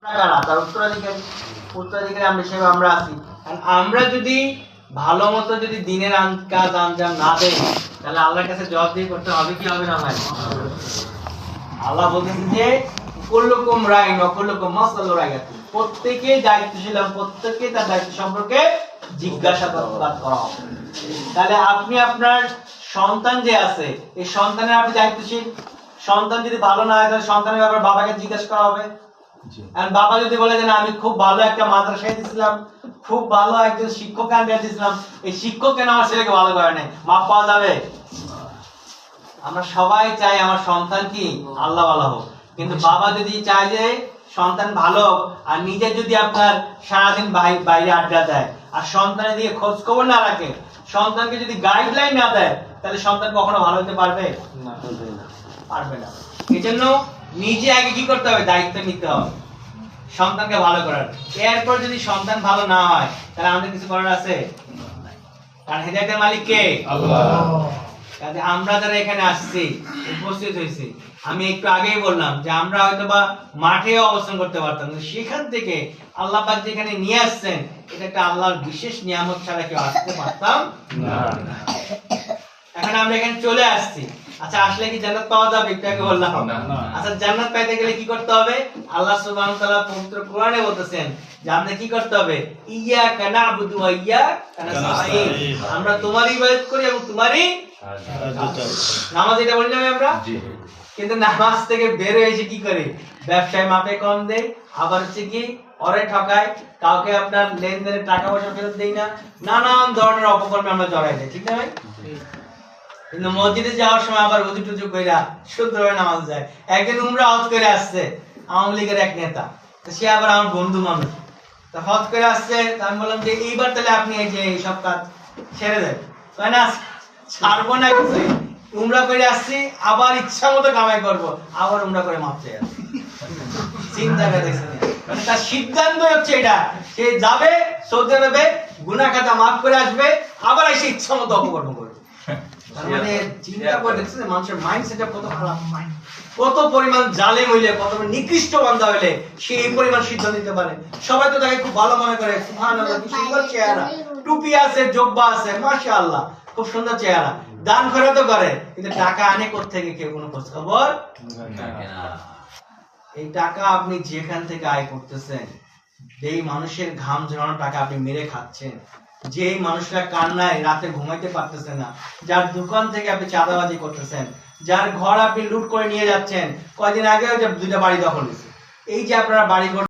তার উত্তরাধিকারী উত্তরাধিকারী আমরা হিসেবে আমরা আছি। কারণ আমরা যদি ভালো মতো যদি দিনের কাজ আঞ্জাম না দেই তাহলে আল্লাহর কাছে জবাবদিহি করতে হবে কি হবে না ভাই? আল্লাহ বলতেন যে কুল্লুকুম রাইন ওয়া কুল্লুকুম মাসউলুন আন রাইয়াতিহি, প্রত্যেকে দায়িত্বশীল, প্রত্যেককে তার দায়িত্ব সম্পর্কে জিজ্ঞাসাবাদ করা হবে। তাহলে আপনি আপনার সন্তান যে আছে এই সন্তানের আপনি দায়িত্বশীল। সন্তান যদি ভালো না হয় তাহলে সন্তানের ব্যাপারে বাবাকে জিজ্ঞাসা করা হবে। আর বাবা যদি বলে যে না আমি খুব ভালো একটা মাদ্রাসায় দিয়েছিলাম, খুব ভালো একজন শিক্ষক আনতে দিয়েছিলাম, এই শিক্ষক কেন আমার ছেলেকে ভালো করে নাই, মাপ পাওয়া যাবে? আমরা সবাই চাই আমার সন্তান কি আল্লাহ ওয়ালা হোক, কিন্তু বাবা যদি চায় যে সন্তান ভালো আর নিজে যদি আপনার সারাদিন বাইরে আড্ডা দেয় আর সন্তানের দিকে খোঁজ খবর না রাখে, সন্তানকে যদি গাইডলাইন না দেয় তাহলে সন্তান কখনো ভালো হতে পারবে না, পারবে না। এই জন্য নিজে আগে কি করতে হবে, দায়িত্ব নিতে হবে সন্তানকে ভালো করার। এরপর যদি সন্তান ভালো না হয় তাহলে আমাদের কিছু করার আছে? কারণ হেদায়েতের মালিক কে? আল্লাহ। কাজে আমরা যারা এখানে আসছি, উপস্থিত হয়েছি, আমি একটু আগেই বললাম যে আমরা হয়তোবা মাঠেও অবস্থান করতে পারতাম, কিন্তু সেখান থেকে আল্লাহ পাক যেখানে নিয়ে আসছেন এটা একটা আল্লাহর বিশেষ নিয়ামত ছাড়া কেউ আসতে পারতাম না। এখন আমরা এখানে চলে আসছি, আচ্ছা আসলে কি জান্নাত পাওয়া যাবে? একটু আগে বললাম। আচ্ছা জান্নাত পাইতে গেলে কি করতে হবে? আল্লাহ সুবহানাহু ওয়া তাআলা পবিত্র কোরআনে বলতেছেন যে আমরা কি করতে হবে, ইয়্যাকা না'বুদু ওয়া ইয়্যাকা নাস্তাঈন, আমরা তোমারই ইবাদত করি এবং তোমারই সাহায্য চাই। নামাজ এটা বলি না আমরা? জি। কিন্তু নামাজ থেকে বের হয়ে এসে কি করে, ব্যবসায় মাপে কম দেই, আবার হচ্ছে কি অরে ঠকায়, কাউকে আপনার লেনদেনের টাকা পয়সা ফেরত দেই না, নানান ধরনের অপকর্মে আমরা জড়াই যাই, ঠিক না ভাই? কিন্তু মসজিদে যাওয়ার সময় আবার হুজুর টুজুর কইরা শুদ্ধভাবে নামাজ যায়। একদিন উমরা হজ করে আসছে আওয়ামী লীগের এক নেতা, তো সে আবার আমার বন্ধু মানুষ, তো হজ করে আসছে, আমি বললাম যে এইবার তাহলে আপনি এই যে এইসব কাজ ছেড়ে দেন, তাই না? ছাড়বো না কিছু, উমরা করে আসছি আবার ইচ্ছা মতো কামাই করবো, আবার উমরা করে মাপ চাই। চিন্তা করে দেখছেন, মানে তার সিদ্ধান্ত হচ্ছে এটা, সে যাবে সৌদি আরবে, গুনাহ খাতা মাফ করে আসবে, আবার এসে ইচ্ছা মতো অপকর্ম করবে। মানে চিন্তা করে দেখছেন মানুষের মাইন্ডসেট কত খারাপ, কত পরিমাণ জালেম হইলে, কত নিকৃষ্ট বান্দা হইলে সে এই পরিমাণ সিদ্ধান্ত নিতে পারে। সবাই তো তাকে খুব ভালো মনে করে, সুবহানাল্লাহ কি সুন্দর চেহারা, টুপি আছে, জব্বা আছে, মাশাআল্লাহ খুব সুন্দর চেহারা, দান খয়রাত করে, কিন্তু টাকা আনে কোথা থেকে কেউ কোনো খোঁজ খবর রাখে না। এই টাকা আপনি যেখান থেকে আয় করতেছেন, যেই মানুষের ঘাম ঝরানো টাকা আপনি মেরে খাচ্ছেন, যেই মানুষরা কান্নায় রাতে ঘুমাইতে পারতেছে না, যার দোকান থেকে আপনি চাঁদাবাজি করতেছেন, যার ঘর আপনি লুট করে নিয়ে যাচ্ছেন, কয়দিন আগে দুইটা বাড়ি দখল হয়েছে, এই যে আপনারা বাড়ি